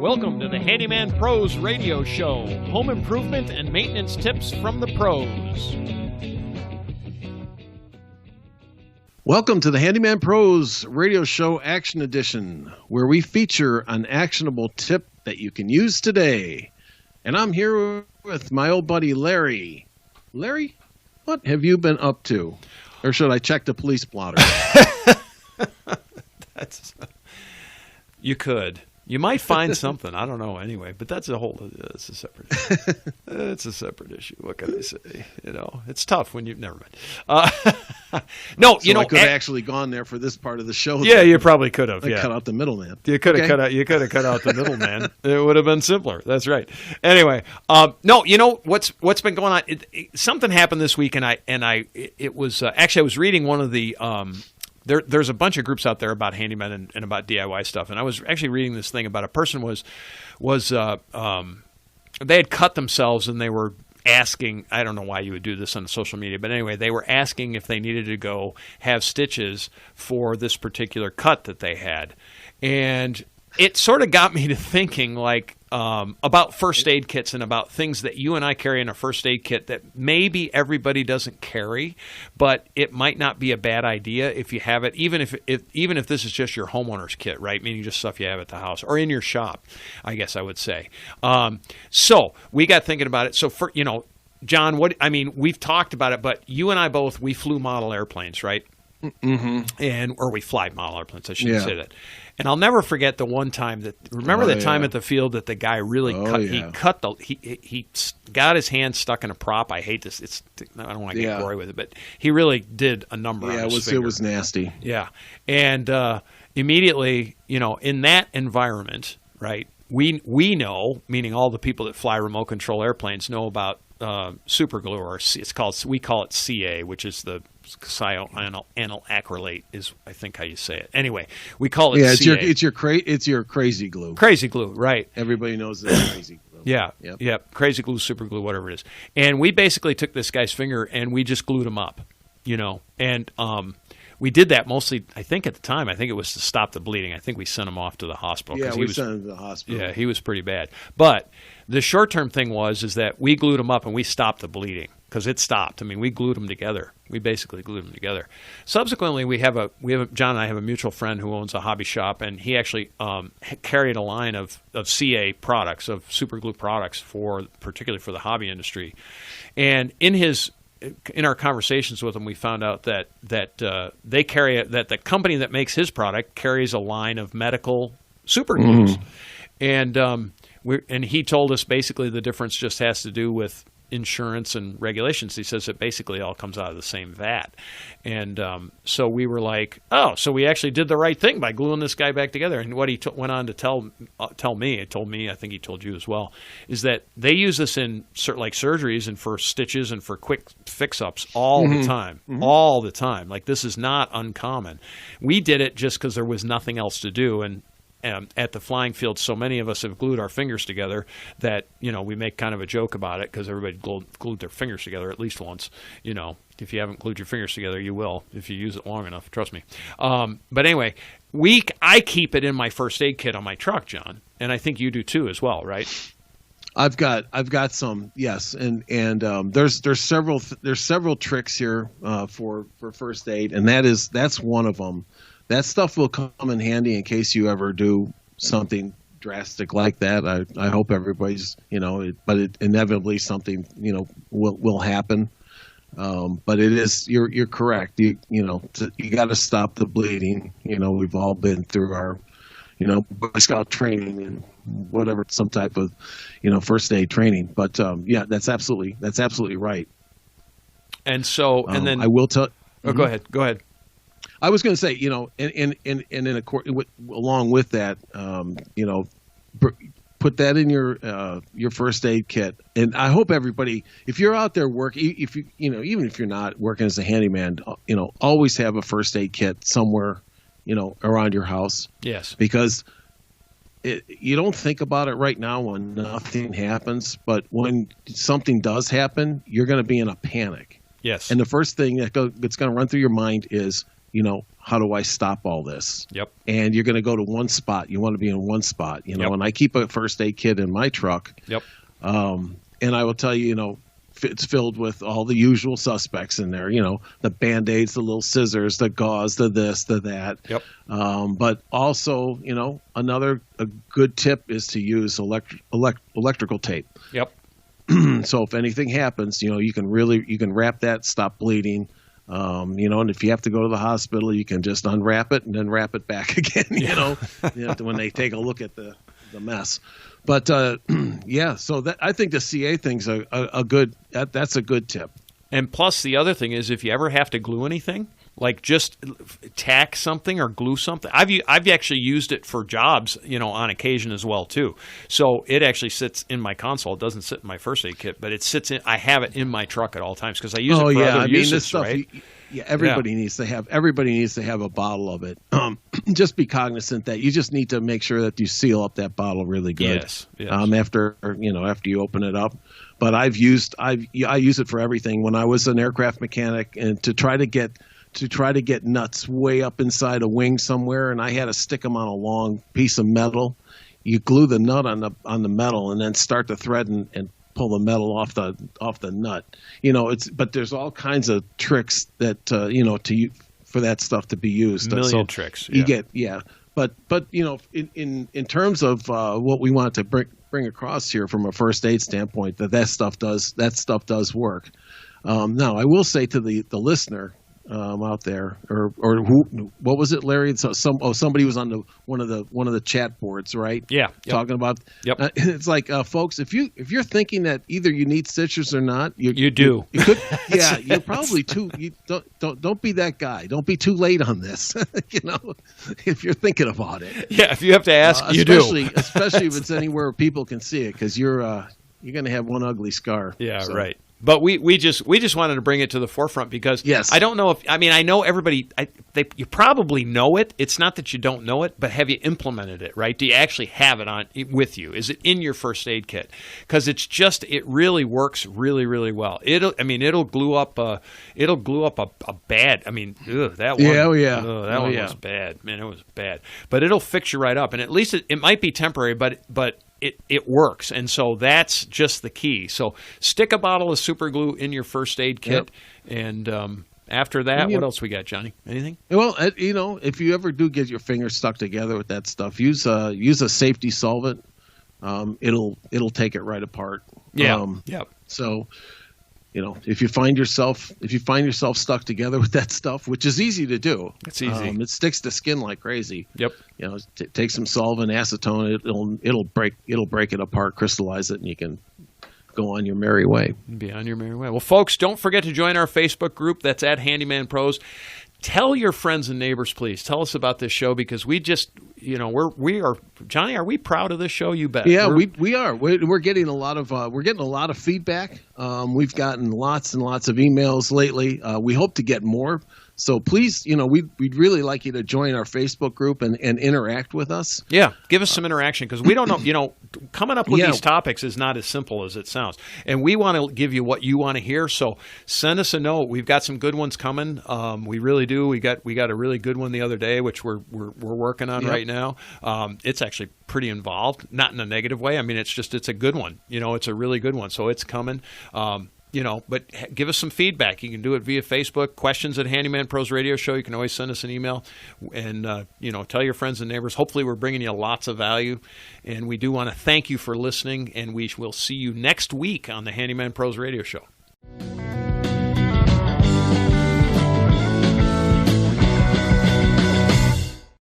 Welcome to the Handyman Pros Radio Show, home improvement and maintenance tips from the pros. Welcome to the Handyman Pros Radio Show Action Edition, where we feature an actionable tip that you can use today. And I'm here with my old buddy Larry. Larry, what have you been up to? Or should I check the police blotter? You could. You might find something. I don't know anyway, but it's a separate issue. It's a separate issue. What can I say? It's tough when never mind. No, so I could have actually gone there for this part of the show. Yeah, you probably could have. Cut out the middleman. You could have cut out the middleman. It would have been simpler. That's right. Anyway, no, what's been going on? Something happened this week, and I was reading one of the. There's a bunch of groups out there about handyman and about DIY stuff, and I was actually reading this thing about a person they had cut themselves and they were asking, I don't know why you would do this on social media, but anyway, they were asking if they needed to go have stitches for this particular cut that they had, and it sort of got me to thinking about first aid kits and about things that you and I carry in a first aid kit that maybe everybody doesn't carry, but it might not be a bad idea if you have it, even if this is just your homeowner's kit, right? Meaning just stuff you have at the house or in your shop, I guess I would say. So we got thinking about it. So John, we've talked about it, but you and I both, we flew model airplanes, right? Mm-hmm. Or we fly model airplanes, I shouldn't say that. And I'll never forget the one time time at the field that the guy really he got his hand stuck in a prop. I hate this. I don't want to get gory with it, but he really did a number on his finger. It was nasty. Yeah. And immediately, in that environment, right, we know, meaning all the people that fly remote control airplanes know about super glue, or we call it CA, which is the cyanoanyl acrylate, is I think how you say it. Anyway, we call it CA. It's your crazy glue. Crazy glue, right? Everybody knows it's crazy glue. Yeah, crazy glue, super glue, whatever it is. And we basically took this guy's finger and we just glued him up, and we did that mostly, I think at the time, it was to stop the bleeding. I think we sent him off to the hospital. Yeah, we sent him to the hospital. Yeah, he was pretty bad. But the short-term thing is that we glued him up and we stopped the bleeding because it stopped. We glued them together. We basically glued them together. Subsequently, John and I have a mutual friend who owns a hobby shop, and he actually carried a line of CA products, of super glue products, particularly for the hobby industry. And in our conversations with him, we found out that they carry that the company that makes his product carries a line of medical super glues, and he told us basically the difference just has to do with insurance and regulations. He says it basically all comes out of the same vat, and so we were like, oh, so we actually did the right thing by gluing this guy back together. And what he went on to tell me, it told me, I think he told you as well, is that they use this in surgeries and for stitches and for quick fix-ups all the time, all the time. This is not uncommon. We did it just because there was nothing else to do, and at the flying field, so many of us have glued our fingers together that, we make kind of a joke about it because everybody glued their fingers together at least once. If you haven't glued your fingers together, you will if you use it long enough. Trust me. But anyway, I keep it in my first aid kit on my truck, John, and I think you do too as well, right? I've got some, yes, and there's several tricks here for first aid, and that's one of them. That stuff will come in handy in case you ever do something drastic like that. I hope everybody's, but inevitably something, will happen. But it is, you're correct. You got to stop the bleeding. We've all been through our, Boy Scout training and whatever, some type of, first aid training. But yeah, that's absolutely right. And so, and then I will tell. Go ahead. I was going to say, along with that, put that in your first aid kit. And I hope everybody, if you're out there working, even if you're not working as a handyman, always have a first aid kit somewhere, around your house. Yes. Because you don't think about it right now when nothing happens, but when something does happen, you're going to be in a panic. Yes. And the first thing that's going to run through your mind is, how do I stop all this? Yep. And you're going to go to one spot. You want to be in one spot, Yep. and I keep a first aid kit in my truck. Yep. And I will tell you, it's filled with all the usual suspects in there, the Band-Aids, the little scissors, the gauze, the this, the that. Yep. But also, a good tip is to use electrical tape. Yep. So if anything happens, you can wrap that, stop bleeding. And if you have to go to the hospital, you can just unwrap it and then wrap it back again, when they take a look at the mess. But so that I think the CA thing's that's a good tip. And plus the other thing is, if you ever have to glue anything, like just tack something or glue something. I've actually used it for jobs, on occasion as well too. So it actually sits in my console. It doesn't sit in my first aid kit, but it sits in. I have it in my truck at all times because I use it for other uses. This stuff, right? Everybody needs to have a bottle of it. Just be cognizant that you just need to make sure that you seal up that bottle really good. Yes. After you open it up. But I use it for everything. When I was an aircraft mechanic, and to try to get nuts way up inside a wing somewhere, and I had to stick them on a long piece of metal. You glue the nut on the metal, and then start the thread and pull the metal off the nut. But there's all kinds of tricks that for that stuff to be used. A million tricks. Yeah. You get But in terms of what we want to bring across here from a first aid standpoint, that stuff does work. Now I will say to the listener out there, or who? What was it, Larry? Somebody was on one of the chat boards, right? Yeah. Yep. Talking about. Yep. It's like, folks, if you're thinking that either you need stitches or not, you do. You could, you're probably too. You don't be that guy. Don't be too late on this. If you're thinking about it. Yeah. If you have to ask, you do. Especially if it's anywhere where people can see it, because you're going to have one ugly scar. Yeah. So. Right. But we just wanted to bring it to the forefront because I don't know I know everybody you probably know it. It's not that you don't know it, but have you implemented it, right? Do you actually have it with you? Is it in your first aid kit? Because it really works really, really well. It'll glue up a bad. That one. That one was bad. Man, it was bad. But it'll fix you right up, and at least it might be temporary, but it works, and so that's just the key. So stick a bottle of super glue in your first aid kit, and after that, what else we got, Johnny? Anything? Well, if you ever do get your fingers stuck together with that stuff, use a safety solvent. It'll take it right apart. Yeah. So, if you find yourself stuck together with that stuff, which is easy to do, it's easy. It sticks to skin like crazy. Yep. Take some solvent, acetone. It'll break it apart, crystallize it, and you can go on your merry way. Be on your merry way. Well, folks, don't forget to join our Facebook group. That's at Handyman Pros. Tell your friends and neighbors, please. Tell us about this show, because we just, we are, Johnny, are we proud of this show? You bet. Yeah, we are. We're getting a lot of feedback. We've gotten lots and lots of emails lately. We hope to get more. So please, we'd really like you to join our Facebook group and interact with us. Yeah, give us some interaction, because we don't know, coming up with these topics is not as simple as it sounds. And we want to give you what you want to hear. So send us a note. We've got some good ones coming. We really do. We got a really good one the other day, which we're working on right now. It's actually pretty involved, not in a negative way. It's a good one. It's a really good one. So it's coming. But give us some feedback. You can do it via Facebook, questions at Handyman Pros Radio Show. You can always send us an email and, tell your friends and neighbors. Hopefully we're bringing you lots of value. And we do want to thank you for listening, and we will see you next week on the Handyman Pros Radio Show.